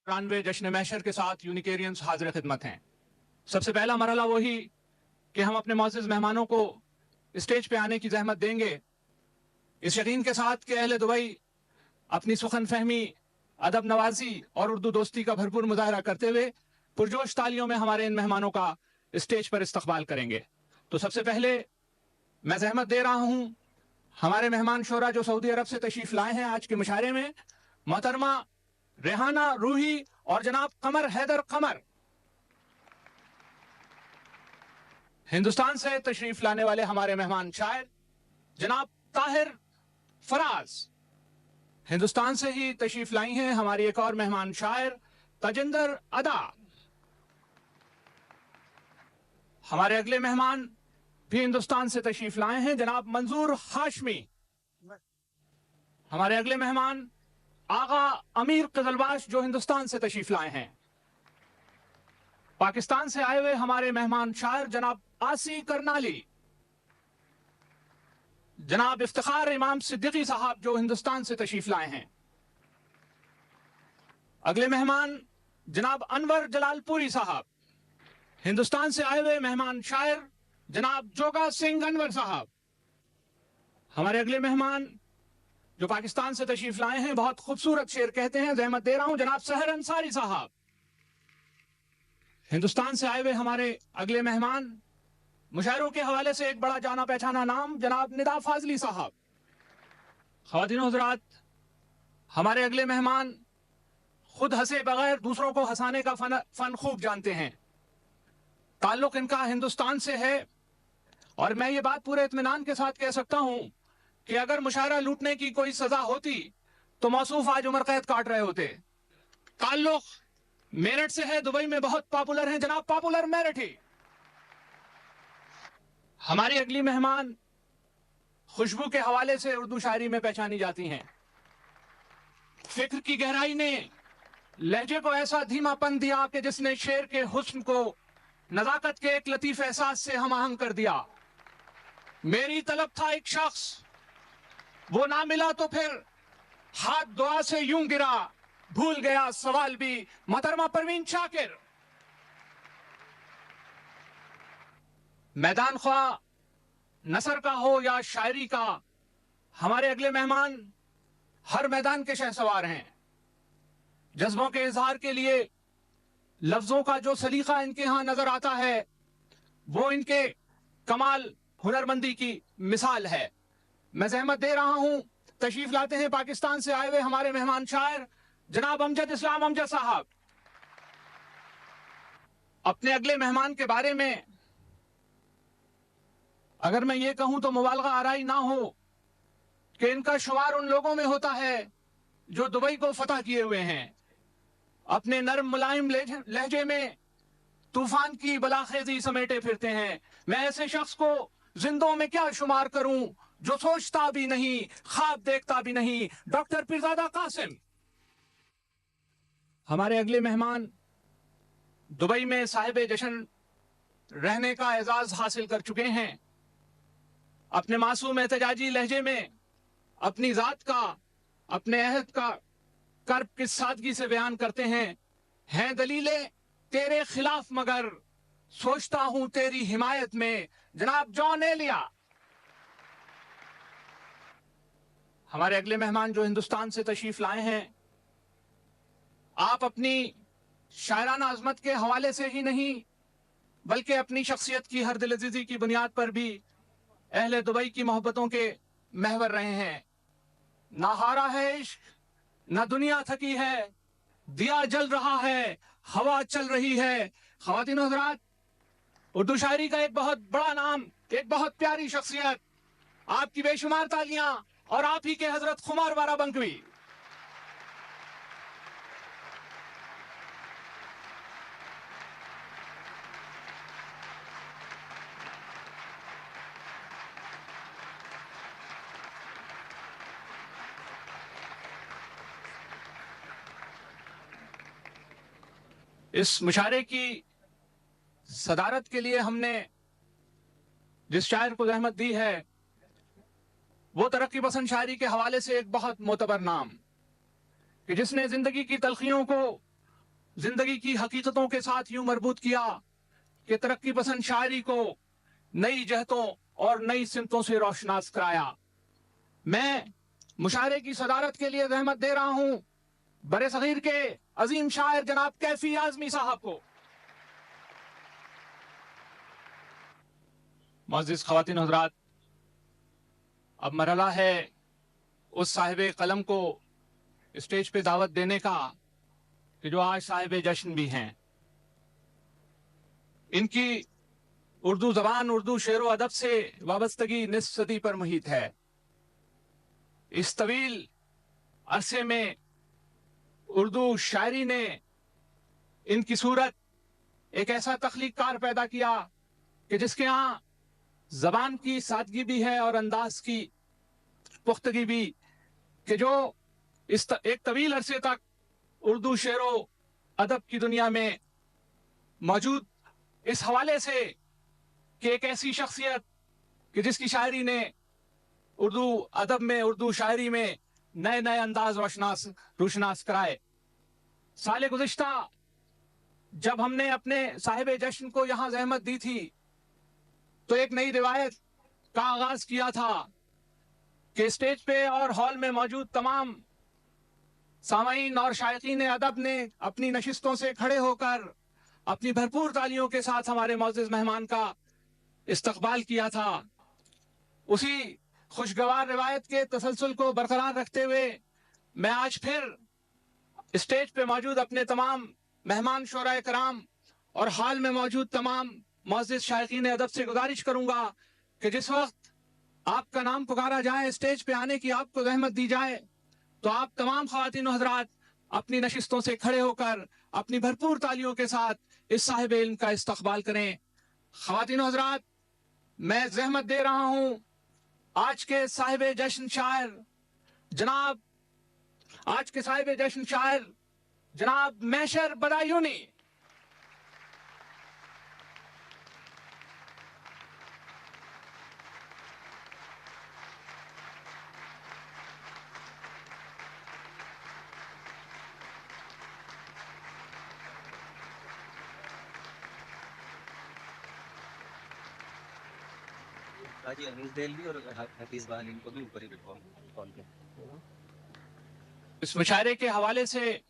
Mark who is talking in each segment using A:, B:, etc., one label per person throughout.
A: 93 जश्न महशर के साथ यूनिकेरियंस हाजिर खिदमत हैं। सबसे पहला मरहला वही कि हम अपने मुअज़्ज़िज़ मेहमानों को स्टेज पे आने की जहमत देंगे, इस यकीन के साथ कि अहले दुबई अपनी सुखन फहमी, अदब नवाजी और उर्दू दोस्ती का भरपूर मुजाहरा करते हुए पुरजोश तालियों में हमारे इन मेहमानों का स्टेज पर इस्तकबाल करेंगे। तो सबसे पहले मैं जहमत दे रहा हूं हमारे मेहमान शोरा जो सऊदी अरब से तशरीफ लाए हैं आज के मुशायरे में, मोहतरमा रेहाना रूही और जनाब कमर हैदर कमर। हिंदुस्तान से तशरीफ लाने वाले हमारे मेहमान शायर जनाब ताहिर फराज। हिंदुस्तान से ही तशरीफ लाई हैं हमारी एक और मेहमान शायर तजिंदर अदा। हमारे अगले मेहमान भी हिंदुस्तान से तशरीफ लाए हैं जनाब मंजूर हाशमी। हमारे अगले मेहमान आगा अमीर कजलबाश जो हिंदुस्तान से तशरीफ लाए हैं। पाकिस्तान से आए हुए हमारे मेहमान शायर जनाब आसी करनाली। जनाब इफ्तिखार इमाम सिद्दीकी साहब जो हिंदुस्तान से तशरीफ लाए हैं। अगले मेहमान जनाब अनवर जलालपुरी साहब। हिंदुस्तान से आए हुए मेहमान शायर जनाब जोगा सिंह अनवर साहब। हमारे अगले मेहमान जो पाकिस्तान से तशरीफ लाए हैं, बहुत खूबसूरत शेर कहते हैं, जहमत दे रहा हूं, जनाब सहर अंसारी साहब। हिंदुस्तान से आए हुए हमारे अगले मेहमान मुशायरों के हवाले से एक बड़ा जाना पहचाना नाम जनाब निदा फाजली साहब। ख्वातीन और हज़रात, हमारे अगले मेहमान खुद हंसे बगैर दूसरों को हंसाने का फन खूब जानते हैं। ताल्लुक इनका हिंदुस्तान से है और मैं ये बात पूरे इत्मीनान के साथ कह सकता हूं कि अगर मुशायरा लूटने की कोई सजा होती तो मौसूफ आज उम्र कैद काट रहे होते। ताल्लुक मेरठ से है, दुबई में बहुत पॉपुलर हैं जनाब पॉपुलर मेरठी। हमारी अगली मेहमान खुशबू के हवाले से उर्दू शायरी में पहचानी जाती हैं। फिक्र की गहराई ने लहजे को ऐसा धीमापन दिया कि जिसने शेर के हुस्न को नजाकत के एक लतीफ एहसास से हम आहंग कर दिया। मेरी तलब था एक शख्स, वो ना मिला तो फिर हाथ दुआ से यूं गिरा, भूल गया सवाल भी मोहतरमा परवीन शाकिर। मैदान ख्वाह नसर का हो या शायरी का, हमारे अगले मेहमान हर मैदान के शहसवार हैं। जज्बों के इजहार के लिए लफ्जों का जो सलीका इनके यहां नजर आता है वो इनके कमाल हुनरमंदी की मिसाल है। मैं जहमत दे रहा हूं, तशरीफ लाते हैं पाकिस्तान से आए हुए हमारे मेहमान शायर जनाब अमजद इस्लाम अमजद साहब। अपने अगले मेहमान के बारे में अगर मैं ये कहूं तो मुबालगा आराई ना हो कि इनका शुमार उन लोगों में होता है जो दुबई को फतह किए हुए हैं। अपने नर्म मुलायम लहजे में तूफान की बलाखेजी समेटे फिरते हैं। मैं ऐसे शख्स को जिंदों में क्या शुमार करूं जो सोचता भी नहीं, ख्वाब देखता भी नहीं, डॉक्टर पीरजादा कासिम। हमारे अगले मेहमान दुबई में साहिब जश्न रहने का एजाज हासिल कर चुके हैं। अपने मासूम एहतजाजी लहजे में अपनी जात का, अपने अहद का कर्ब किस सादगी से बयान करते हैं दलीलें तेरे खिलाफ मगर सोचता हूं तेरी हिमायत में, जनाब जॉन एलिया। हमारे अगले मेहमान जो हिंदुस्तान से तशरीफ लाए हैं, आप अपनी शायराना अजमत के हवाले से ही नहीं बल्कि अपनी शख्सियत की हर दिलअज़ीज़ी की बुनियाद पर भी अहले दुबई की मोहब्बतों के महवर रहे हैं। ना हारा है इश्क, ना दुनिया थकी है, दिया जल रहा है, हवा चल रही है। ख्वातीन और हज़रात, उर्दू शायरी का एक बहुत बड़ा नाम, एक बहुत प्यारी शख्सियत, आपकी बेशुमार तालियां और आप ही के हजरत खुमार वारा बंकवी। इस मुशायरे की सदारत के लिए हमने जिस शायर को जहमत दी है वो तरक्की पसंद शायरी के हवाले से एक बहुत मोतबर नाम कि जिसने जिंदगी की तलखियों को जिंदगी की हकीकतों के साथ यूं मरबूत किया कि तरक्की पसंद शायरी को नई जहतों और नई सिमतों से रोशनास कराया। मैं मुशायरे की सदारत के लिए जहमत दे रहा हूं बरे सगीर के अजीम शायर जनाब कैफी आजमी साहब को। मुअज़्ज़िज़ ख़वातीन हज़रात, अब मरहला है उस साहिब कलम को स्टेज पे दावत देने का कि जो आज साहिब जश्न भी हैं। इनकी उर्दू जबान, उर्दू शेर व अदब से वाबस्तगी निस्फ सदी पर मुहित है। इस तवील अरसे में उर्दू शायरी ने इनकी सूरत एक ऐसा तख्लीक़कार पैदा किया कि जिसके यहाँ जबान की सादगी भी है और अंदाज की पुख्तगी भी, कि जो एक तवील अरसे तक उर्दू शेरो अदब की दुनिया में मौजूद, इस हवाले से कि एक ऐसी शख्सियत कि जिसकी शायरी ने उर्दू अदब में, उर्दू शायरी में नए नए अंदाज रोशनास कराए। साल गुज़िश्ता जब हमने अपने साहिब जश्न को यहाँ ज़हमत दी थी तो एक नई रिवायत का आगाज किया था कि स्टेज पे और हॉल में मौजूद तमाम सामाईन और शायकीन अदब ने अपनी नशिस्तों से खड़े होकर अपनी भरपूर तालियों के साथ हमारे मुअज़्ज़िज़ मेहमान का इस्तकबाल किया था। उसी खुशगवार रिवायत के तसलसल को बरकरार रखते हुए मैं आज फिर स्टेज पे मौजूद अपने तमाम मेहमान शोराए कराम और हाल में मौजूद तमाम मुअज़्ज़िज़ शायकीन अदब से गुजारिश करूंगा कि जिस वक्त आपका नाम पुकारा जाए, स्टेज पे आने की आपको रहमत दी जाए, तो आप तमाम ख़वातीन हज़रात अपनी नशिस्तों से खड़े होकर अपनी भरपूर तालियों के साथ इस साहिब इल्म का इस्तकबाल करें। ख़वातीन हज़रात, मैं ज़हमत दे रहा हूँ आज के साहिब जश्न शायर जनाब मैशर बदायूनी। इस मुशायरे के हवाले से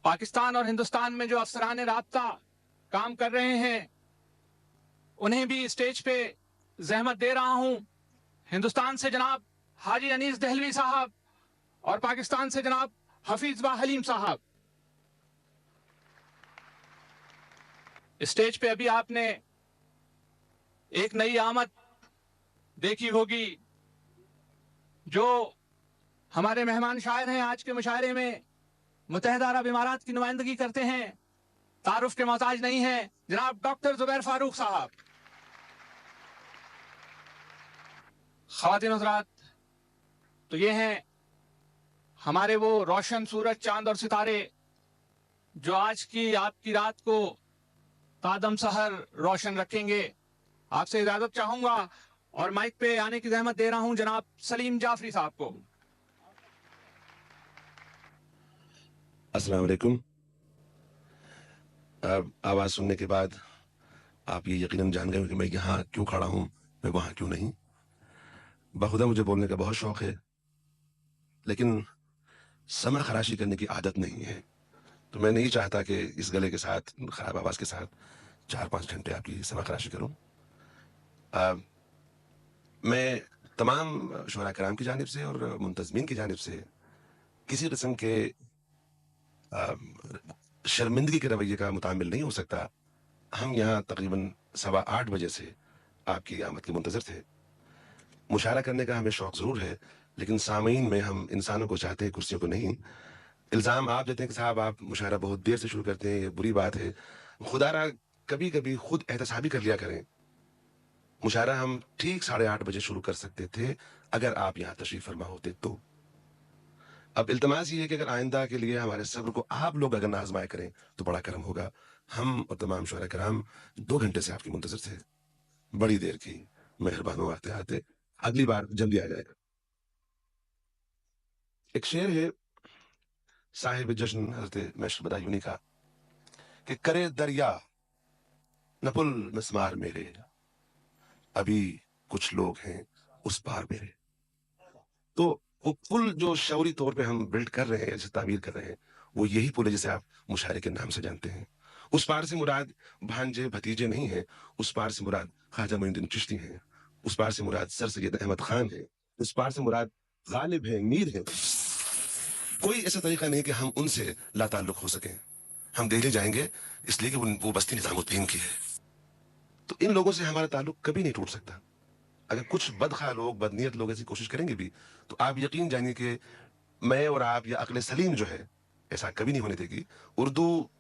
A: पाकिस्तान और हिंदुस्तान में जो अफसरान राब्ता काम कर रहे हैं उन्हें भी स्टेज पे जहमत दे रहा हूं। हिंदुस्तान से जनाब हाजी अनीस दहलवी साहब और पाकिस्तान से जनाब हफीज बा हलीम साहब। स्टेज पे अभी आपने एक नई आमद देखी होगी। जो हमारे मेहमान शायर हैं आज के मुशायरे में मुत्तहिदा अरब इमारात की नुमाइंदगी करते हैं, तारुफ के मोहताज नहीं है, जनाब डॉक्टर जुबैर फारूक साहब। ख़वातीन हज़रात, तो ये हैं हमारे वो रोशन सूरज, चांद और सितारे जो आज की आपकी रात को तादम सहर रोशन रखेंगे। आपसे इजाजत चाहूंगा और माइक पे आने की ज़हमत दे रहा हूं जनाब सलीम जाफरी साहब को।
B: अस्सलाम वालेकुम। आवाज़ सुनने के बाद आप ये यकीनन जान गए कि मैं यहाँ क्यों खड़ा हूँ, मैं वहाँ क्यों नहीं। बखुदा मुझे बोलने का बहुत शौक़ है, लेकिन समय खराशी करने की आदत नहीं है। तो मैं नहीं चाहता कि इस गले के साथ, ख़राब आवाज़ के साथ 4-5 घंटे आपकी समय खराशी करूँ। मैं तमाम शुरा कराम की जानिब से और मुंतज़मीन की जानिब से किसी किस्म के शर्मिंदगी के रवैये का मुतामिल नहीं हो सकता। हम यहाँ तकरीबन 8:15 बजे से आपकी आमद के मुंतज़र थे। मुशायरा करने का हमें शौक़ ज़रूर है, लेकिन सामीन में हम इंसानों को चाहते हैं, कुर्सियों को नहीं। इल्ज़ाम आप देते हैं कि साहब आप मुशायरा बहुत देर से शुरू करते हैं, ये बुरी बात है। खुदारा कभी कभी खुद एहतसाबी कर लिया करें। मुशायरा हम ठीक 8:30 बजे शुरू कर सकते थे अगर आप यहाँ तशरीफ़ फरमा होते तो। अब इल्तमास ये है कि अगर आइंदा के लिए हमारे सब्र को आप लोग अगर आज़माया करें तो बड़ा करम होगा। हम और तमाम शुरा कराम 2 घंटे से आपकी मुंतज़र थे, बड़ी देर की। मेहरबान हो आते आते, अगली बार जल्दी आ जाएगा। एक शेर है, साहिब जश्न हजरत महशर बदायूनी का कि करे दरिया न पुल मिसमार मेरे, अभी कुछ लोग हैं उस पार मेरे। तो वो पुल जो शौरी तौर पे हम बिल्ड कर रहे हैं, जिसे तामीर कर रहे हैं, वो यही पुल है जिसे आप मुशायरे के नाम से जानते हैं। उस पार से मुराद भांजे भतीजे नहीं है, उस पार से मुराद ख्वाजा मोइनुद्दीन चिश्ती हैं, उस पार से मुराद सर सैयद अहमद खान है, उस पार से मुराद गालिब है, मीर है। कोई ऐसा तरीका नहीं कि हम उनसे लाताल्लुक हो सकें। हम दिल्ली जाएंगे इसलिए कि वो बस्ती निजामुद्दीन की है। तो इन लोगों से हमारा ताल्लुक कभी नहीं टूट सकता। अगर कुछ बदखा लोग, बदनीयत लोग ऐसी कोशिश करेंगे भी, तो आप यकीन जानिए कि मैं और आप या अक्ल सलीम जो है, ऐसा कभी नहीं होने देगी। उर्दू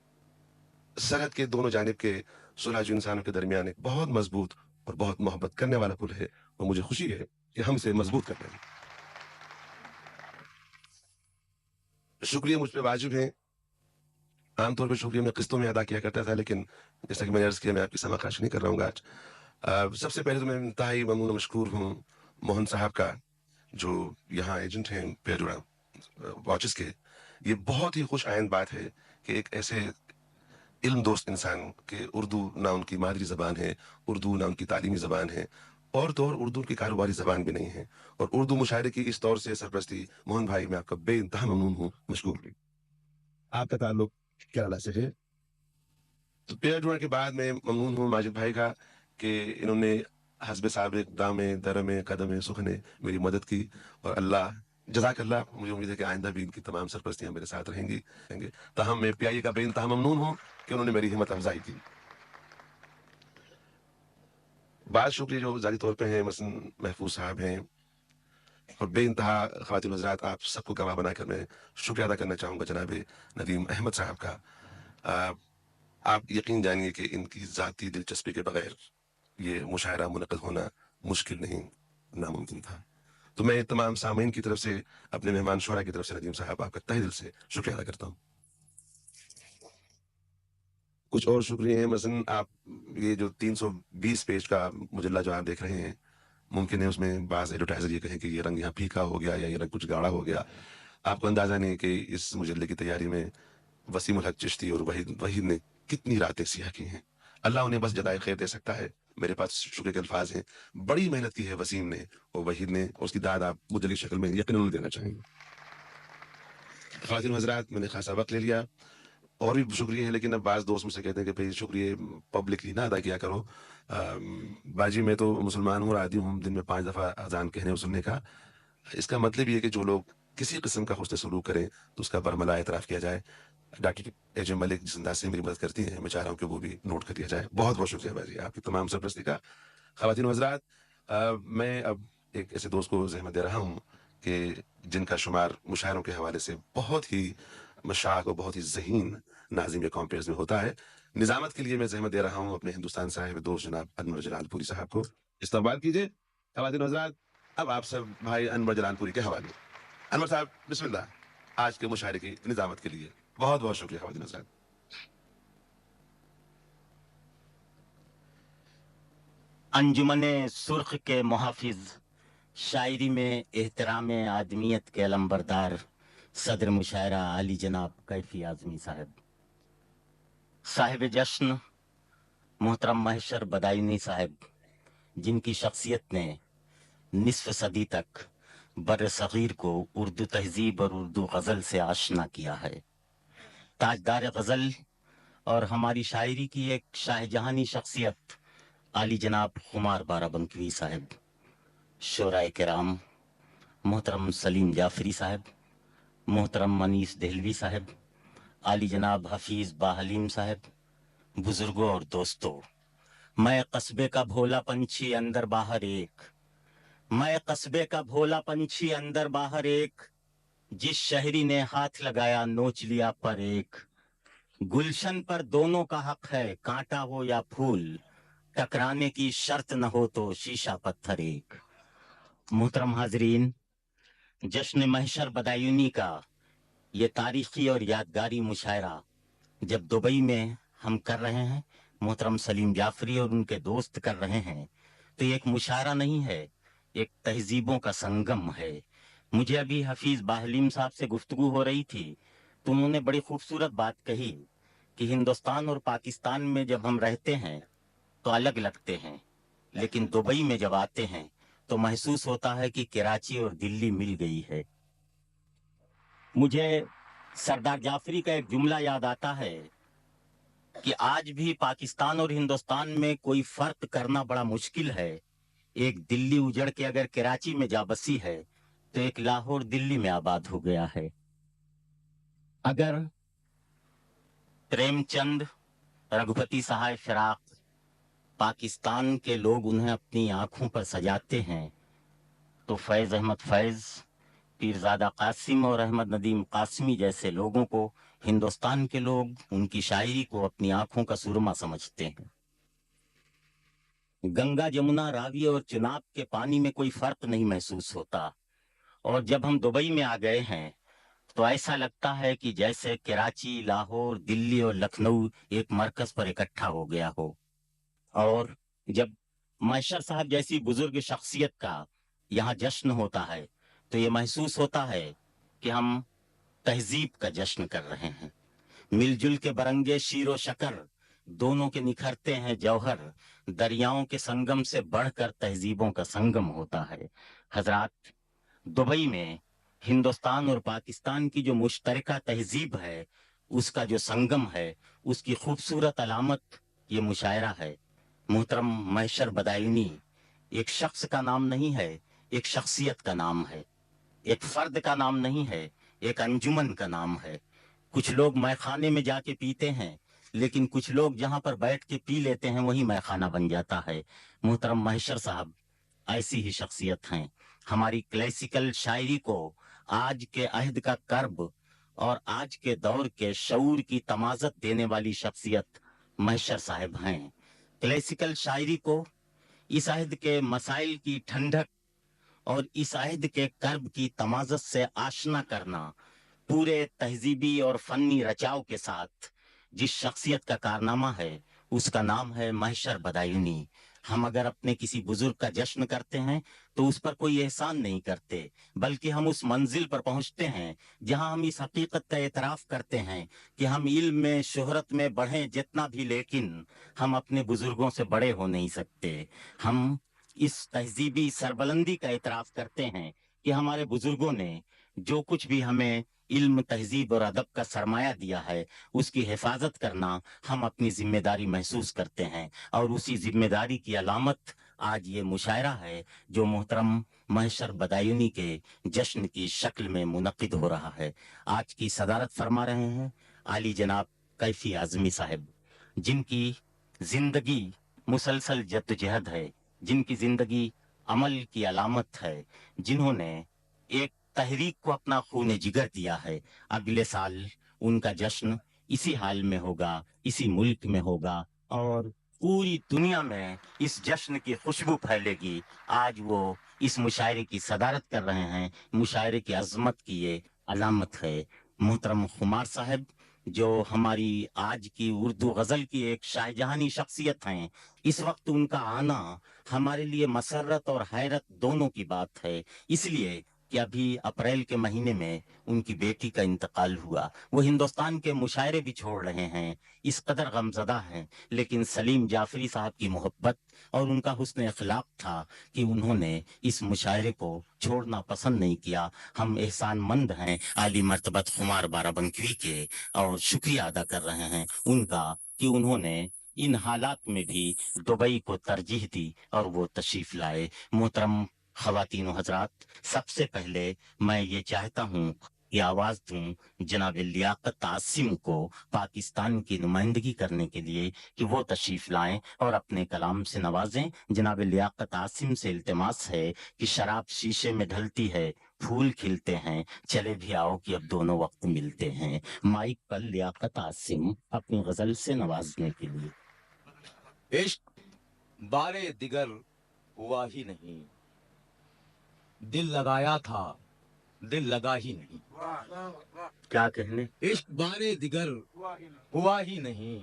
B: सरहद के दोनों जानिब के सुलह इंसानों के दरमियान एक बहुत मजबूत और बहुत मोहब्बत करने वाला पुल है, और मुझे खुशी है कि हम इसे मजबूत कर रहे हैं। शुक्रिया मुझ पे वाजिब है। आमतौर पर शुक्रिया मैं किस्तों में अदा किया करता था, लेकिन जैसा कि मैंने अर्ज किया, मैं आपकी समाकाश नहीं कर रहा हूँ आज। सबसे पहले तो मैं इंतहाई ममनून और मशकूर हूँ मोहन साहब का, जो यहाँ एजेंट हैं पेडुरा वॉचेस के। ये बहुत ही खुश आइंद बात है कि एक ऐसे इल्म दोस्त इंसान के उर्दू ना उनकी मादरी ज़बान है, उर्दू ना उनकी तालीमी ज़बान है, और तो और उर्दू की कारोबारी ज़बान भी नहीं है, और उर्दू मुशायरे की इस तौर से सरपरस्ती मोहन भाई, मैं आपका बेइंतहा ममनून हूँ, मशकूर हूँ। आपका ताल्लुक केरला से है। तो पेडुरा के बाद मैं ममनून हूँ माजिद भाई का कि इन्होंने हस्ब साबिक दामे दरमे कदमे सुखने मेरी मदद की, और अल्लाह जज़ाकल्लाह। मुझे उम्मीद है कि आइंदा भी इनकी तमाम सरपरस्तियां मेरे साथ रहेंगी। ताहम मैं PIA का बेइंतहा ममनून हूँ कि उन्होंने मेरी हिम्मत अफजाई की। बाद शुक्रिया जो जारी तौर पे हैं, मसलन महफूज साहब हैं, और बेइंतहा ख़वातीन हज़रात, आप सबको गवाह बनाकर मैं शुक्रिया अदा करना चाहूँगा जनाब नदीम अहमद साहब का। आप यकीन जानिए कि इनकी ज़ाती दिलचस्पी के बगैर ये मुशायरा मुनक़्क़िद होना मुश्किल नहीं, नामुमकिन था। तो मैं तमाम सामीन की तरफ से, अपने मेहमान शुरा की तरफ से नदीम साहब आपका तहे दिल से शुक्रिया अदा करता हूँ। कुछ और शुक्रिया हैं, मसलन आप ये जो 320 पेज का मुजल्ला जो आप देख रहे हैं, मुमकिन है उसमें बाज़ एडवर्टाइजर ये कहें कि ये रंग यहाँ फीका हो गया या ये रंग कुछ गाढ़ा हो गया। आपको अंदाज़ा नहीं कि इस मुजल्ले की तैयारी में वसीम उल हक चिश्ती और वहीद ने कितनी रातें सियाह की हैं। अल्लाह उन्हें बस जज़ाए खैर दे सकता है। मेरे पास शुक्र के अल्फाज हैं। बड़ी मेहनत की है वसीम ने और वहीद ने, और उसकी दाद आप मुजल्ले की शक्ल में यकीनन देना चाहेंगे। ख़वातीन हज़रात, मैंने खासा वक्त ले लिया, और भी शुक्रिया है, लेकिन अब बाज़ दोस्त मुझसे कहते हैं कि भाई शुक्रिया पब्लिकली ना अदा किया करो। बाजी मैं तो मुसलमान हूँ और आदी हूँ दिन में 5 दफ़ा अजान कहने और सुनने का। इसका मतलब ये है कि जो लोग किसी किस्म का हुस्न सलूक करें तो उसका बरमला एतराफ़ किया जाए। डॉक्टर AJ मलिक जिस अंदाज से मेरी मदद करती हैं, मैं चाह रहा हूँ कि वो भी नोट कर दिया जाए। बहुत बहुत शुक्रिया बाजी आपकी तमाम सरपरस्ती का। ख़वातीन हज़रात, मैं अब एक ऐसे दोस्त को ज़हमत दे रहा हूँ कि जिनका शुमार मुशायरों के हवाले से बहुत ही मशाक और बहुत ही ज़हीन नाज़िम या कॉम्पेयर्स में होता है। निज़ामत के लिए मैं ज़हमत दे रहा हूँ अपने हिंदुस्तान साहिब दोस्त जनाब अनवर जलालपुरी साहब को। इस्तक़बाल कीजिए। ख़वातीन हज़रात, अब आप सब भाई अनवर जलालपुरी के हवाले। अनवर साहब बिस्मिल्लाह, आज के मुशायरे की निज़ामत के लिए। बहुत बहुत शुक्रिया ख़वातीन हज़रात।
C: अंजुमने सुर्ख के मुहाफिज, शायरी में एहतराम आदमियत के अलंबरदार सदर मुशायरा आली जनाब कैफी आज़मी साहब, साहिब जश्न मोहतरम महशर बदायूनी साहब, जिनकी शख्सियत ने निस्फ सदी तक बर सगीर को उर्दू तहजीब और उर्दू गज़ल से आशना किया है, ताजदार गज़ल और हमारी शायरी की एक शाहजहानी शख्सियत आली जनाब खुमार बाराबंकवी साहब, शोराए किराम मोहतरम सलीम जाफरी साहब, मोहतरम मनीस दहलवी साहब, आली जनाब हफीज़ बाहलीम साहब, बुजुर्गों और दोस्तों, मैं कस्बे का भोला पंछी अंदर बाहर एक, मैं कस्बे का भोला पंछी अंदर बाहर एक, जिस शहरी ने हाथ लगाया नोच लिया पर एक, गुलशन पर दोनों का हक है, कांटा हो या फूल, टकराने की शर्त न हो तो शीशा पत्थर एक। मोहतरम हाजरीन, जश्न महशर बदायूनी का ये तारीखी और यादगारी मुशायरा जब दुबई में हम कर रहे हैं, मोहतरम सलीम जाफरी और उनके दोस्त कर रहे हैं, तो ये एक मुशायरा नहीं है, एक तहजीबों का संगम है। मुझे अभी हफीज बाहलीम साहब से गुफ्तगू हो रही थी तो उन्होंने बड़ी खूबसूरत बात कही कि हिंदुस्तान और पाकिस्तान में जब हम रहते हैं तो अलग लगते हैं, लेकिन दुबई में जब आते हैं तो महसूस होता है कि कराची और दिल्ली मिल गई है। मुझे सरदार जाफरी का एक जुमला याद आता है कि आज भी पाकिस्तान और हिंदुस्तान में कोई फर्क करना बड़ा मुश्किल है। एक दिल्ली उजड़ के अगर कराची में जा बसी है तो एक लाहौर दिल्ली में आबाद हो गया है। अगर प्रेमचंद, रघुपति सहाय फिराक, पाकिस्तान के लोग उन्हें अपनी आंखों पर सजाते हैं तो फैज अहमद फैज, पीरजादा कासिम और अहमद नदीम कासमी जैसे लोगों को हिंदुस्तान के लोग उनकी शायरी को अपनी आंखों का सुरमा समझते हैं। गंगा, जमुना, रावी और चुनाब के पानी में कोई फर्क नहीं महसूस होता, और जब हम दुबई में आ गए हैं तो ऐसा लगता है कि जैसे कराची, लाहौर, दिल्ली और लखनऊ एक मरकज पर इकट्ठा हो गया हो। और जब मैशर साहब जैसी बुजुर्ग शख्सियत का यहाँ जश्न होता है तो ये महसूस होता है कि हम तहजीब का जश्न कर रहे हैं। मिलजुल के बरंगे शीरो शकर दोनों के निखरते हैं जौहर, दरियाओं के संगम से बढ़कर तहजीबों का संगम होता है। हजरात, दुबई में हिंदुस्तान और पाकिस्तान की जो मुश्तरका तहजीब है, उसका जो संगम है, उसकी खूबसूरत अलामत ये मुशायरा है। मोहतरम महशर बदायूनी एक शख्स का नाम नहीं है, एक शख्सियत का नाम है। एक फर्द का नाम नहीं है, एक अंजुमन का नाम है। कुछ लोग मैखाने में जाके पीते हैं, लेकिन कुछ लोग जहां पर बैठ के पी लेते हैं वही मैखाना बन जाता है। मोहतरम महशर साहब ऐसी ही शख्सियत हैं। हमारी क्लासिकल शायरी को आज के अहद का कर्ब और आज के दौर के शऊर की तमाजत देने वाली शख्सियत महशर साहब हैं। क्लासिकल शायरी को इस अहद के मसाइल की ठंडक और इस अहद के कर्ब की तमाजत से आशना करना पूरे तहजीबी और फन्नी रचाव के साथ जिस शख्सियत का कारनामा है उसका नाम है महशर बदायूनी। हम अगर अपने किसी बुजुर्ग का जश्न करते हैं तो उस पर कोई एहसान नहीं करते, बल्कि हम उस मंजिल पर पहुंचते हैं जहां हम इस हकीकत का एतराफ करते हैं कि हम इल्म में, शोहरत में बढ़ें जितना भी, लेकिन हम अपने बुजुर्गों से बड़े हो नहीं सकते। हम इस तहजीबी सरबलंदी का एतराफ करते हैं कि हमारे बुजुर्गों ने जो कुछ भी हमें इल्म, तहजीब और अदब का सरमाया दिया है उसकी हिफाजत करना हम अपनी जिम्मेदारी महसूस करते हैं, और उसी जिम्मेदारी की अलामत आज ये मुशायरा है जो मोहतरम महशर बदायूनी के जश्न की शक्ल में मुनक्किद हो रहा है। आज की सदारत फरमा रहे हैं आली जनाब कैफी आजमी साहब, जिनकी जिंदगी मुसलसल जद्दोजहद है, जिनकी जिंदगी अमल की अलामत है, जिन्होंने एक तहरीक को अपना खून जिगर दिया है। अगले साल उनका जश्न इसी हाल में होगा, इसी मुल्क में होगा, और पूरी दुनिया में इस जश्न की खुशबू फैलेगी। आज वो इस मुशायरे की सदारत कर रहे हैं। मुशायरे की अजमत की ये अलामत है। मोहतरम खुमार साहब, जो हमारी आज की उर्दू गजल की एक शाहजहानी शख्सियत हैं, इस वक्त उनका आना हमारे लिए मसरत और हैरत दोनों की बात है, इसलिए कि अभी अप्रैल के महीने में उनकी बेटी का इंतकाल हुआ। वो हिंदुस्तान के मुशायरे भी छोड़ रहे हैं, इस कदर गमजदा हैं, लेकिन सलीम जाफरी साहब की मोहब्बत और उनका हुस्न अखलाक था कि उन्होंने इस मुशायरे को छोड़ना पसंद नहीं किया। हम एहसानमंद हैं आली मर्तबत खुमार बाराबंकी के, और शुक्रिया अदा कर रहे हैं उनका कि उन्होंने इन हालात में भी दुबई को तरजीह दी और वो तशरीफ लाए। मोहतरम ख़वातीन और हजरात, सबसे पहले मैं ये चाहता हूँ कि आवाज दूं जनाब लियाकत आसिम को पाकिस्तान की नुमाइंदगी करने के लिए कि वो तशरीफ लाएं और अपने कलाम से नवाजें। जनाब लियाकत आसिम से इल्तिमास है कि शराब शीशे में ढलती है, फूल खिलते हैं, चले भी आओ कि अब दोनों वक्त मिलते हैं। माइक पर लियाकत आसिम अपनी गजल से नवाजने के लिए।
D: इश्क बारे दिगर हुआ ही नहीं, दिल लगाया था दिल लगा ही नहीं।
C: क्या कहने?
D: इश्क बारे दिगर हुआ ही नहीं,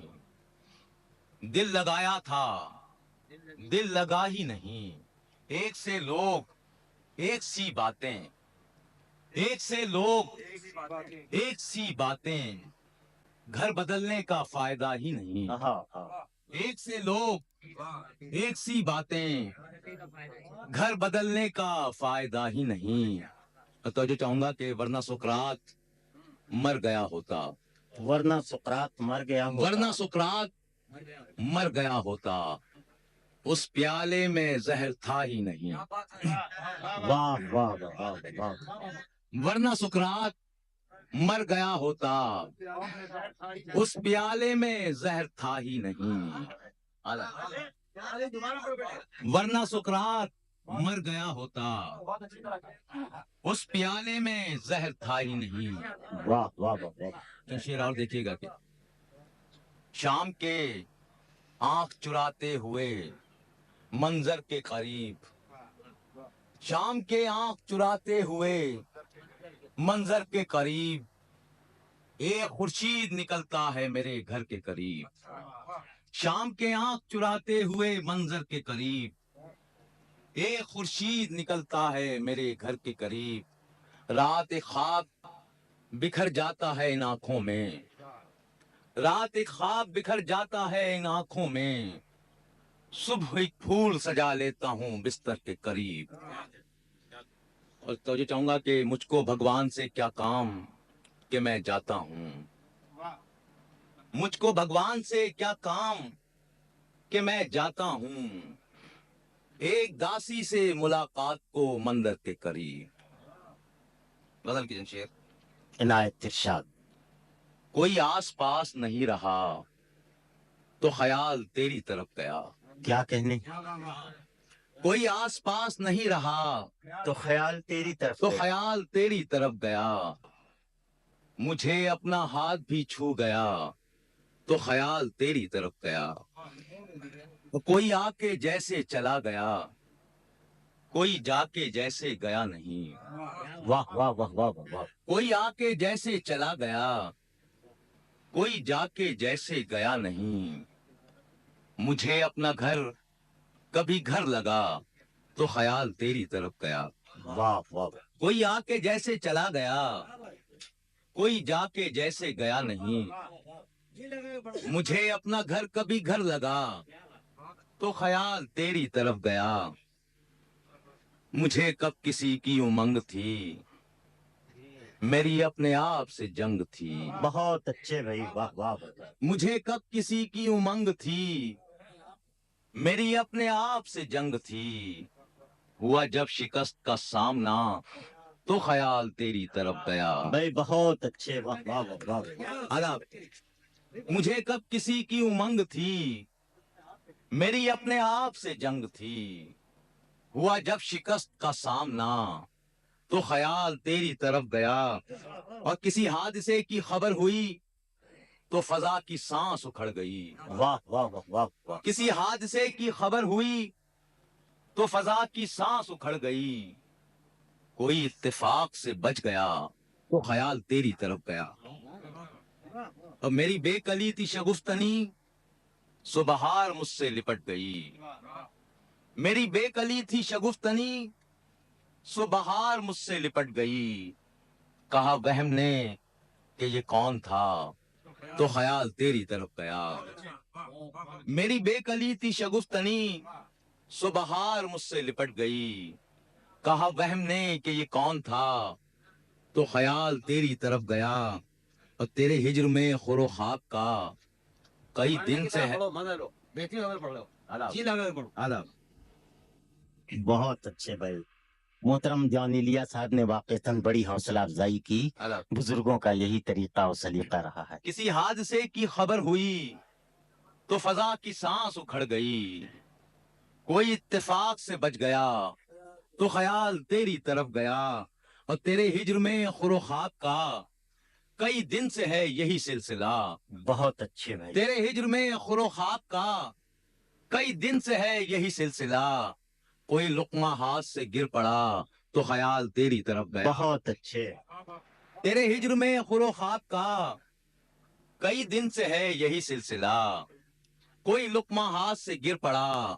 D: दिल लगाया था दिल लगा ही नहीं। एक से लोग एक सी बातें, ایک سے لوگ ایک سی باتیں گھر بدلنے کا فائدہ ہی نہیں. ایک سے لوگ ایک سی باتیں گھر بدلنے کا فائدہ ہی نہیں. تو جو چاہوں گا کہ ورنہ سقراط مر گیا ہوتا.
C: ورنہ سقراط مر گیا ہوتا.
D: ورنہ سقراط مر گیا ہوتا. اس پیالے میں زہر تھا ہی نہیں.
C: واہ واہ واہ واہ.
D: ورنہ سقراط مر گیا ہوتا. اس پیالے میں زہر تھا ہی نہیں. ورنہ سقراط مر گیا ہوتا. اس پیالے میں زہر تھا ہی نہیں.
C: واہ واہ واہ.
D: تو شعر اور دیکھیے گا کہ شام کے آنکھ چراتے ہوئے منظر کے قریب. شام کے آنکھ چراتے ہوئے منظر کے قریب ایک خورشید نکلتا ہے میرے گھر کے قریب. شام کے آنکھ چراتے ہوئے منظر کے قریب ایک خورشید نکلتا ہے میرے گھر کے قریب. رات ایک خواب بکھر جاتا ہے ان آنکھوں میں. رات ایک خواب بکھر جاتا ہے ان آنکھوں میں. صبح ایک پھول سجا لیتا ہوں بستر کے قریب. اور تو یہ چاہوں گا کہ مجھ کو بھگوان سے کیا کام کہ میں جاتا ہوں. مجھ کو بھگوان سے کیا کام کہ میں جاتا ہوں. ایک داسی سے ملاقات کو مندر کے قریب. بدل کی شعر.
C: عنایت ارشاد.
D: کوئی آس پاس نہیں رہا تو خیال تیری طرف گیا.
C: کیا کہنے.
D: کوئی آس پاس نہیں رہا
C: تو خیال تیری طرف
D: تو
C: گیا.
D: خیال تیری طرف گیا. مجھے اپنا ہاتھ بھی چھو گیا تو خیال تیری طرف گیا. کوئی آ کے جیسے چلا گیا کوئی جا کے جیسے گیا نہیں.
C: واہ واہ واہ واہ واہ.
D: کوئی آ کے جیسے چلا گیا کوئی جا کے جیسے گیا نہیں. مجھے اپنا گھر کبھی گھر لگا تو خیال تیری طرف گیا.
C: واہ واہ.
D: کوئی آ کے جیسے چلا گیا کوئی جا کے جیسے گیا نہیں. مجھے اپنا گھر کبھی گھر لگا تو خیال تیری طرف گیا. مجھے کب کسی کی امنگ تھی میری اپنے آپ سے جنگ تھی.
C: بہت اچھے بھائی. واہ واہ واہ.
D: مجھے کب کسی کی امنگ تھی میری اپنے آپ سے جنگ تھی. ہوا جب شکست کا سامنا تو خیال تیری طرف گیا.
C: بھائی بہت اچھے. واہ واہ واہ واہ.
D: آداب. مجھے کب کسی کی امنگ تھی میری اپنے آپ سے جنگ تھی. ہوا جب شکست کا سامنا تو خیال تیری طرف گیا. اور کسی حادثے کی خبر ہوئی تو فضا کی سانس اکھڑ گئی.
C: واہ واہ واہ واہ واہ.
D: کسی حادثے کی خبر ہوئی تو فضا کی سانس اکھڑ گئی. کوئی اتفاق سے بچ گیا تو خیال تیری طرف گیا. اور میری بے کلی تھی شگفتنی سو بہار مجھ سے لپٹ گئی. میری بے کلی تھی شگفتنی سو بہار مجھ سے لپٹ گئی. کہا وہم نے کہ یہ کون تھا تو خیال تیری طرف گیا. میری بے کلی تھی شگفتنی سو بہار مجھ سے لپٹ گئی. کہا وہم نے کہ یہ کون تھا تو خیال تیری طرف گیا. اور تیرے ہجر میں خور و خواب کا کئی دن سے ہے. آداب.
C: بہت اچھے بھائی. محترم جان ایلیا صاحب نے واقعتاً بڑی حوصلہ افزائی کی.
D: آداب.
C: بزرگوں کا یہی طریقہ و سلیقہ رہا ہے.
D: کسی حادثے کی خبر ہوئی تو فضا کی سانس اکھڑ گئی. کوئی اتفاق سے بچ گیا تو خیال تیری طرف گیا. اور تیرے ہجر میں خور و خواب کا کئی دن سے ہے یہی سلسلہ.
C: بہت اچھے بھائی.
D: تیرے ہجر میں خور و خواب کا کئی دن سے ہے یہی سلسلہ. کوئی لقمہ ہاتھ سے گر پڑا تو خیال تیری طرف گیا.
C: بہت اچھے.
D: تیرے ہجر میں خور و خواب کا کئی دن سے ہے یہی سلسلہ. کوئی لقمہ ہاتھ سے گر پڑا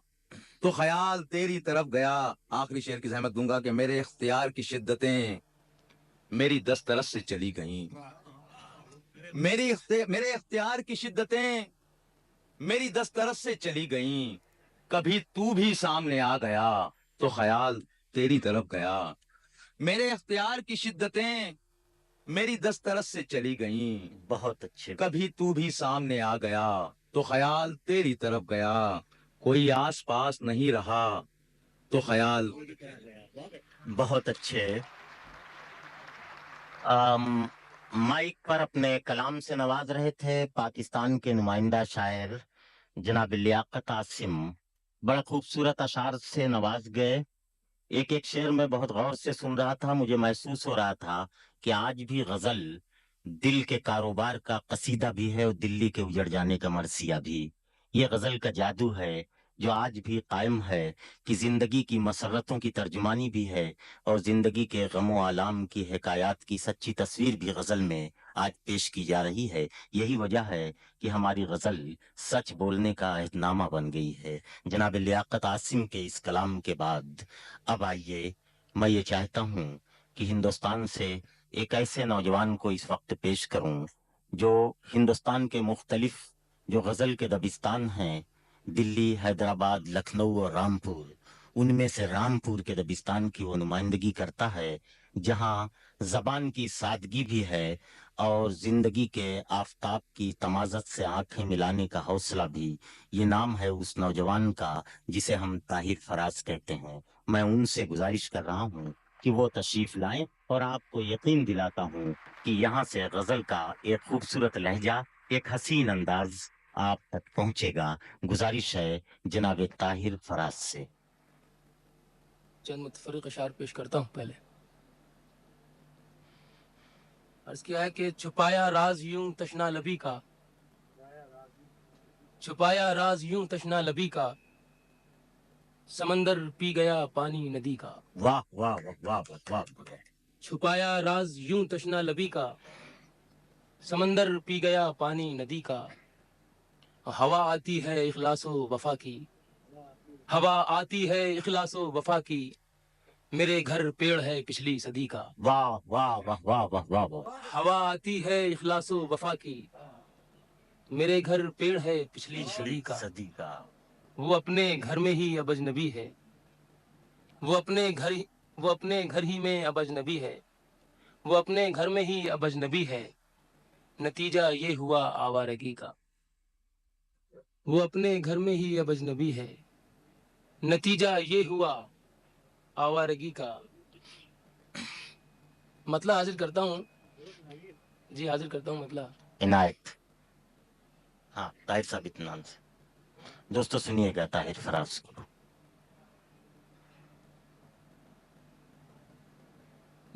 D: تو خیال تیری طرف گیا. آخری شعر کی زحمت دوں گا کہ میرے اختیار کی شدتیں मेरी दस्तरस से चली गईं। मेरे इख्तियार की शिद्दतें मेरी दस्तरस से चली गईं। कभी तू भी सामने आ गया तो ख्याल तेरी तरफ गया। मेरे इख्तियार की शिद्दतें मेरी दस्तरस से चली गईं।
C: बहुत अच्छे,
D: कभी तू भी सामने आ गया तो ख्याल तेरी तरफ गया। कोई आस पास नहीं रहा तो ख्याल।
C: बहुत अच्छे। माइक पर अपने कलाम से नवाज रहे थे पाकिस्तान के नुमाइंदा शायर जनाब लियाकत आसिम। बड़ा खूबसूरत अशार से नवाज गए। एक एक शेर में बहुत गौर से सुन रहा था, मुझे महसूस हो रहा था कि आज भी गजल दिल के कारोबार का कसीदा भी है और दिल्ली के उजड़ जाने का मरसिया भी। ये गजल का जादू है जो आज भी कायम है कि जिंदगी की मसरतों की तर्जुमानी भी है और जिंदगी के गमो आलाम की हिकायात की सच्ची तस्वीर भी गजल में आज पेश की जा रही है। यही वजह है कि हमारी गजल सच बोलने का अहदनामा बन गई है। जनाब लियाकत आसिम के इस कलाम के बाद अब आइए, मैं ये चाहता हूँ कि हिंदुस्तान से एक ऐसे नौजवान को इस वक्त पेश करूं जो हिंदुस्तान के मुख्तलिफ जो गजल के दबिस्तान हैं, दिल्ली, हैदराबाद, लखनऊ और रामपुर, उनमें से रामपुर के दबिस्तान की वो नुमाइंदगी करता है जहां जबान की सादगी भी है और जिंदगी के आफताब की तमाजत से आंखें मिलाने का हौसला भी। ये नाम है उस नौजवान का जिसे हम ताहिर फराज कहते हैं। मैं उनसे गुजारिश कर रहा हूँ कि वो तशरीफ लाएं और आपको यकीन दिलाता हूँ कि यहाँ से गजल का एक खूबसूरत लहजा, एक हसीन अंदाज आप तक पहुंचेगा। गुजारिश है जनाब ताहिर फराज से।
E: चंद मुतफरिक अशार पेश करता हूँ। पहले अर्ज किया है कि छुपाया राज यूं तशना लबी का, छुपाया राज यूं तशना लबी का, समंदर पी गया पानी नदी का।
C: वाह वाह वाह वाह वाह वाह।
E: छुपाया राज यूं तशना लबी का, समंदर पी गया पानी नदी का। हवा आती है इखलासो वफा की, हवा आती है इखलासो वफा की, मेरे घर पेड़ है पिछली सदी का।
C: वाह वाह वाह वाह वाह वाह वाह।
E: हवा आती है इखलासो वफा की, मेरे घर पेड़ है पिछली सदी का।
C: सदी का।
E: वो अपने घर में ही अब अजनबी है, वो अपने घर ही में अब अजनबी है, वो अपने घर में ही अब अजनबी है, नतीजा ये हुआ आवारगी का। वो अपने घर में ही अब अजनबी है, नतीजा ये हुआ आवारगी का। मतलब हाजिर करता हूँ जी, हाजिर करता हूँ मतलब।
C: इनायत। हाँ, ताहिर साहब इत्मीनान से। दोस्तों सुनिएगा ताहिर फराज को।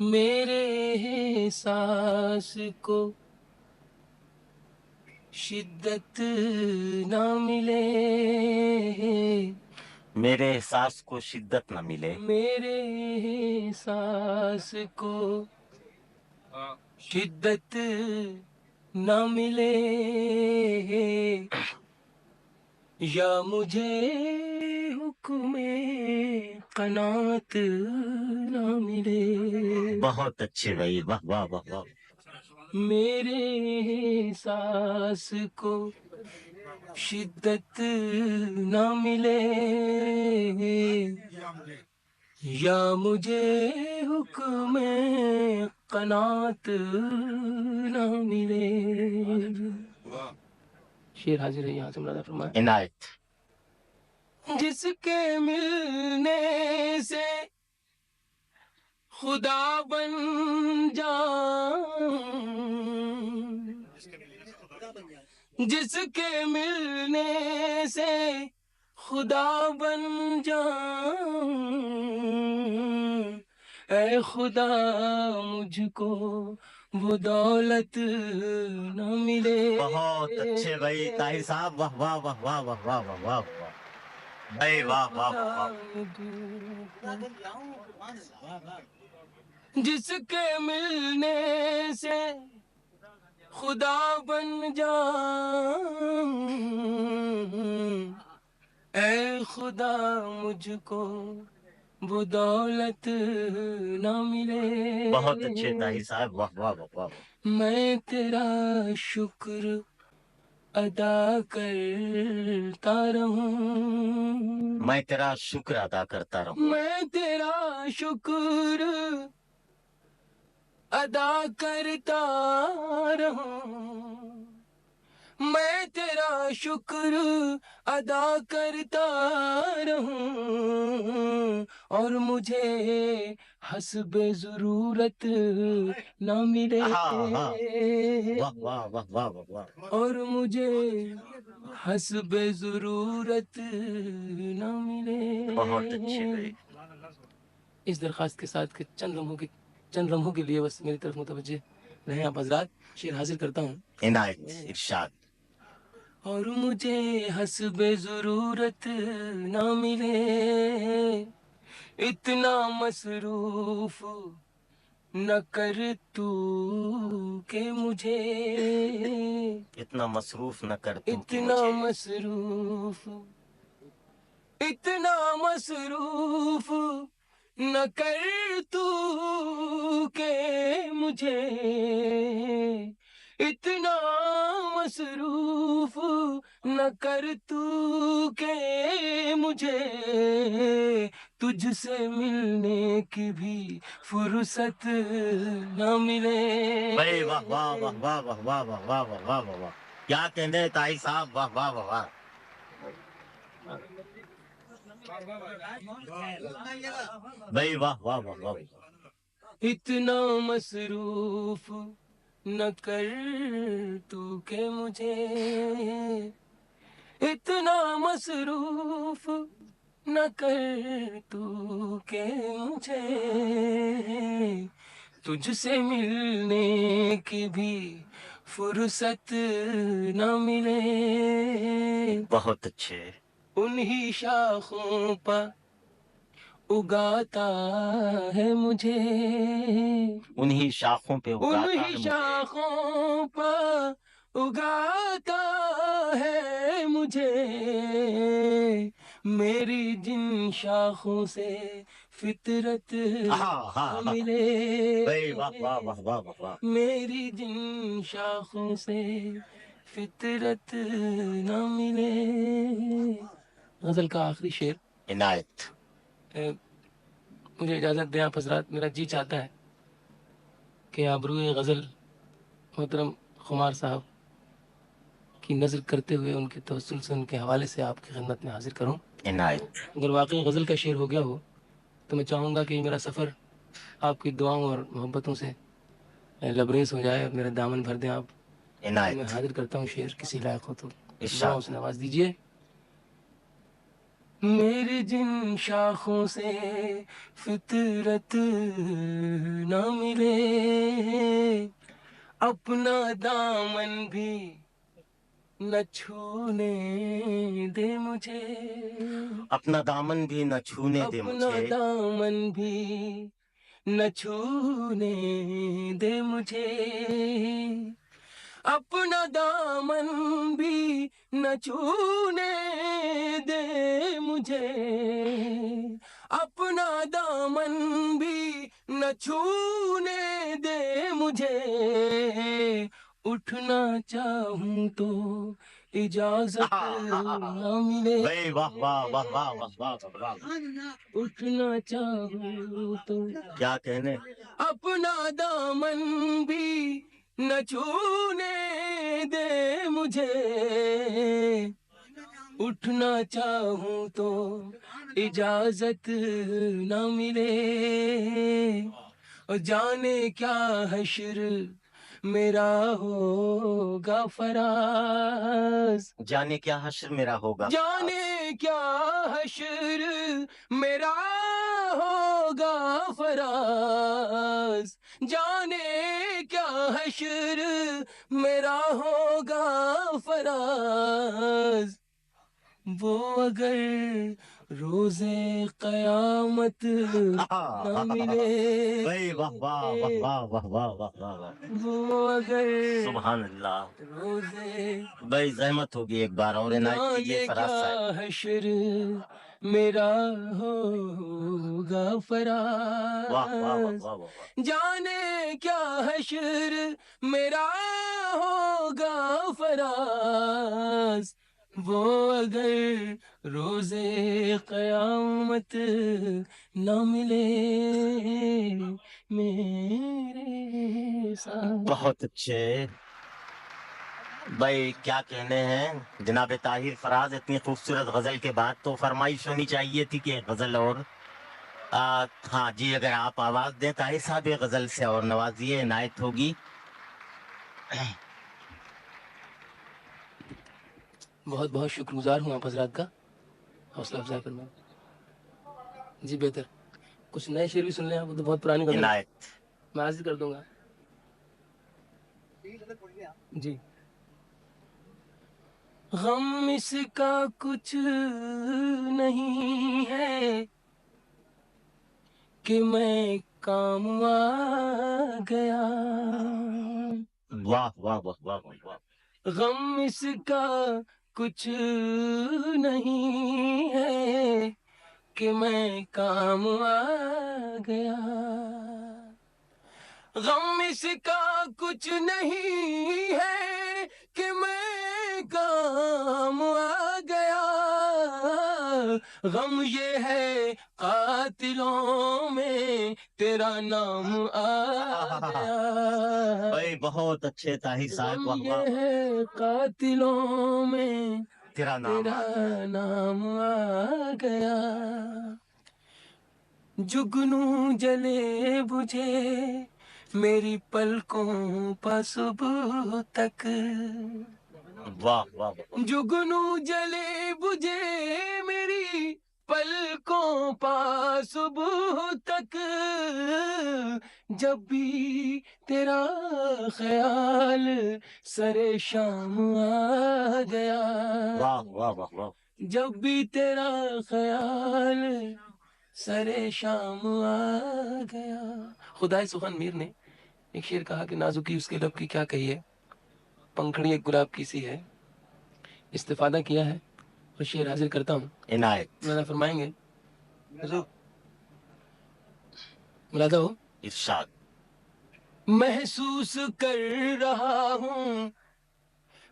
E: मेरे सांस को शिद्दत ना मिले,
C: मेरे एहसास को शिद्दत न मिले,
E: मेरे सांस को शिद्दत ना मिले, या मुझे हुक्मे कनात ना मिले।
C: बहुत अच्छे भाई, वाह वाह वाह वाह।
E: मेरे सांस को शिद्दत ना मिले, या मुझे हुक्म कनात ना मिले। शेर हाजिर है यहाँ से मुरादा फरमाए।
C: इनायत।
E: जिसके मिलने से खुदा बन जाऊं, जिसके मिलने से खुदा बन जाऊं, ऐ खुदा मुझको वो दौलत न मिले।
C: बहुत अच्छे भाई ताहिर साहब, वाह वाह वाह वाह वाह वाह वाह वाह वाह भाई, वाह वाह वाह।
E: जिसके मिलने से खुदा बन जाऊं, ऐ खुदा मुझको وہ دولت نہ ملے.
C: بہت اچھے طاہر صاحب، واہ واہ واہ واہ.
E: میں تیرا شکر ادا کرتا رہوں.
C: میں تیرا شکر ادا کرتا رہوں.
E: میں تیرا شکر ادا کرتا رہوں. میں تیرا شکر ادا کرتا رہوں. اور مجھے حسب ضرورت نہ ملے.
C: واہ واہ واہ واہ واہ واہ.
E: اور مجھے حسب ضرورت نہ ملے.
C: بہت اچھے بھائی.
E: اس درخواست کے ساتھ کہ چند لمحوں کے لیے بس میری طرف متوجہ رہیں آپ حضرات. شعر حاضر کرتا ہوں.
C: عنایت، ارشاد.
E: اور مجھے حسب ضرورت نہ ملے، اتنا مصروف نہ کر تو کہ مجھے.
C: اتنا مصروف نہ کر تو کہ
E: اتنا
C: مجھے.
E: مصروف، اتنا مصروف نہ کر تو کہ مجھے. اتنا مصروف نہ کر تو کہ مجھے. تجھ سے ملنے کی بھی فرصت نہ ملے.
C: بھائی واہ واہ واہ واہ واہ واہ واہ واہ واہ واہ واہ واہ. کیا کہنے ہیں طاہر صاحب، واہ واہ واہ واہ. بھائی واہ واہ واہ واہ.
E: اتنا مصروف نہ کر تو کہ مجھے. اتنا مصروف نہ کر تو کہ مجھے. تجھ سے ملنے کی بھی فرصت نہ ملے.
C: بہت اچھے.
E: انہی شاخوں پر اگاتا ہے مجھے.
C: انہی شاخوں پہ اگاتا ہے
E: انہی
C: مجھے.
E: شاخوں پر اگاتا ہے مجھے. میری جن شاخوں سے فطرت ملے.
C: بھائی واہ واہ واہ واہ واہ واہ.
E: میری جن شاخوں سے فطرت نہ ملے. غزل کا آخری شعر.
C: عنایت.
E: مجھے اجازت دیں آپ حضرات، میرا جی چاہتا ہے کہ آبروئے غزل محترم خمار صاحب کی نظر کرتے ہوئے ان کے توسل سے، ان کے حوالے سے آپ کی خدمت میں حاضر کروں.
C: عنایت.
E: اگر واقعی غزل کا شعر ہو گیا ہو تو میں چاہوں گا کہ یہ میرا سفر آپ کی دعاؤں اور محبتوں سے لبریز ہو جائے. میرا دامن بھر دیں آپ. میں
C: عنایت.
E: حاضر کرتا ہوں شعر، کسی لائق ہو تو
C: ارشاد.
E: دعاؤں سے نواز دیجیے. میری جن شاخوں سے فطرت نہ ملے، اپنا دامن بھی نہ چھونے دے مجھے.
C: اپنا دامن بھی نہ چھونے دے
E: اپنا
C: مجھے.
E: دامن بھی نہ چھونے دے مجھے. اپنا دامن بھی نہ چھونے دے مجھے. اپنا دامن بھی نہ چھونے دے مجھے. اٹھنا چاہوں تو اجازت نہ ملے.
C: بھائی واہ واہ واہ واہ واہ واہ واہ.
E: اٹھنا چاہوں تو
C: کیا کہنے.
E: اپنا دامن بھی نہ چھونے دے مجھے. اٹھنا چاہوں تو اجازت نہ ملے. اور جانے کیا حشر میرا ہوگا فراز.
C: جانے کیا حشر میرا ہوگا.
E: جانے کیا حشر میرا ہوگا فراز. جانے کیا حشر میرا ہوگا فراز. وہ اگر روزے قیامت نہ ملے.
C: بھائی واہ واہ واہ واہ واہ واہ واہ واہ.
E: وہ اگر
C: سبحان اللہ.
E: روزے
C: بھائی زحمت ہوگی ایک بار اور عنایت
E: جانے
C: کیجیے فراز صاحب.
E: کیا حشر میرا ہوگا
C: واہ واہ واہ
E: فراز،
C: واہ واہ۔
E: جانے کیا حشر میرا ہوگا فراز، وہ اگر روزے قیامت نہ ملے میرے ساتھ۔
C: بہت اچھے بھائی، کیا کہنے ہیں جناب طاہر فراز، اتنی خوبصورت غزل کے بعد تو فرمائش ہونی چاہیے تھی کہ ایک غزل اور ہاں جی، اگر آپ آواز دیں طاہر صاحب، ایک غزل سے اور نوازیے، عنایت ہوگی۔
E: بہت بہت شکر گزار ہوں آپ حضرات کا، حوصلہ افزائی فرمائیں۔ جی بہتر، کچھ نئے شعر بھی سن لیں آپ، وہ تو بہت پرانی غزل ہے،
C: عنایت۔
E: میں حاضر کر دوں گا۔ جی، غم اس کا کچھ نہیں ہے کہ میں کام آ گیا،
C: واہ واہ واہ واہ واہ واہ۔
E: غم اس کا کچھ نہیں ہے کہ میں کام آ گیا، غم اس کا کچھ نہیں ہے کہ میں کام آ گیا، غم یہ ہے قاتلوں میں تیرا نام آ گیا،
C: بھائی بہت اچھے طاہر صاحب،
E: غم
C: واہ
E: یہ
C: واہ،
E: ہے قاتلوں میں
C: تیرا نام
E: تیرا نام آ گیا، جگنو جلے بجھے میری پلکوں پا صبح تک،
C: واہ واہ واہ۔
E: جگنو جلے بجھے میری پلکوں پا صبح تک، جب بھی تیرا خیال سرے شام آ گیا،
C: واہ واہ واہ واہ۔
E: جب بھی تیرا خیال سرے شام آ گیا۔ خدائے سخن میر نے ایک شعر کہا کہ نازکی اس کے لب کی کیا کہی ہے، پنکھڑی ایک گلاب کی سی ہے، استفادہ کیا ہے اور شعر حاضر کرتا ہوں،
C: عنایت،
E: مولانا فرمائیں گے، حضور ملاحظہ ہو،
C: ارشاد۔
E: محسوس کر رہا ہوں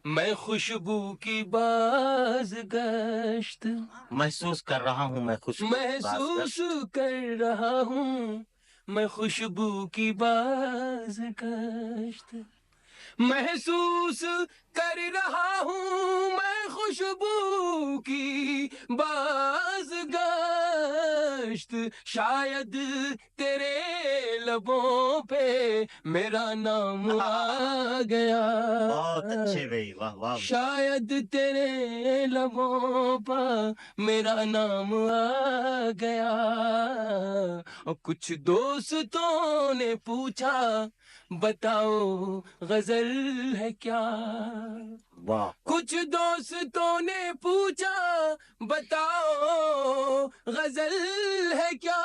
E: میں خوشبو کی باز گشت،
C: محسوس کر رہا ہوں میں خوشبو کی
E: محسوس
C: بازگشت،
E: کر رہا ہوں میں خوشبو کی باز گشت، محسوس کر رہا ہوں میں خوشبو کی باز گشت، شاید تیرے لبوں پہ میرا نام آ گیا،
C: بہت اچھے بھائی، واہ واہ۔
E: شاید تیرے لبوں پر میرا نام آ گیا، اور کچھ دوستوں نے پوچھا بتاؤ غزل ہے کیا،
C: واہ،
E: کچھ دوستوں نے پوچھا بتاؤ غزل ہے کیا،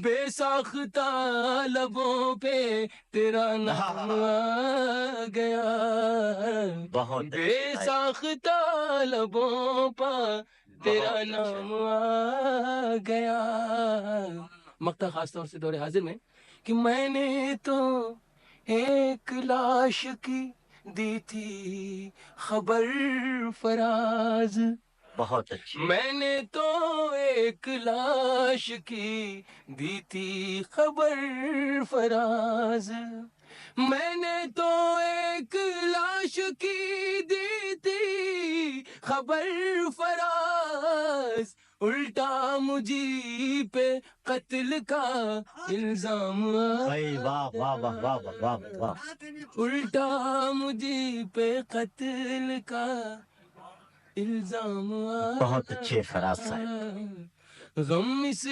E: بے ساختہ لبوں پہ تیرا نام آ گیا،
C: بہت
E: بے ساختہ لبوں پر تیرا نام آ گیا۔ مقطع خاص طور سے دور حاضر میں کہ میں نے تو ایک لاش کی دی تھی خبر فراز،
C: بہت اچھے،
E: میں نے تو ایک لاش کی دی تھی خبر فراز، میں نے تو ایک لاش کی دی تھی خبر فراز، الٹا مجھے پہ قتل کا الزام
C: بھائی واہ واہ واہ واہ واہ واہ واہ۔
E: الٹا مجھے پہ قتل کا الزام
C: بہت اچھے فراز صاحب۔
E: غم اس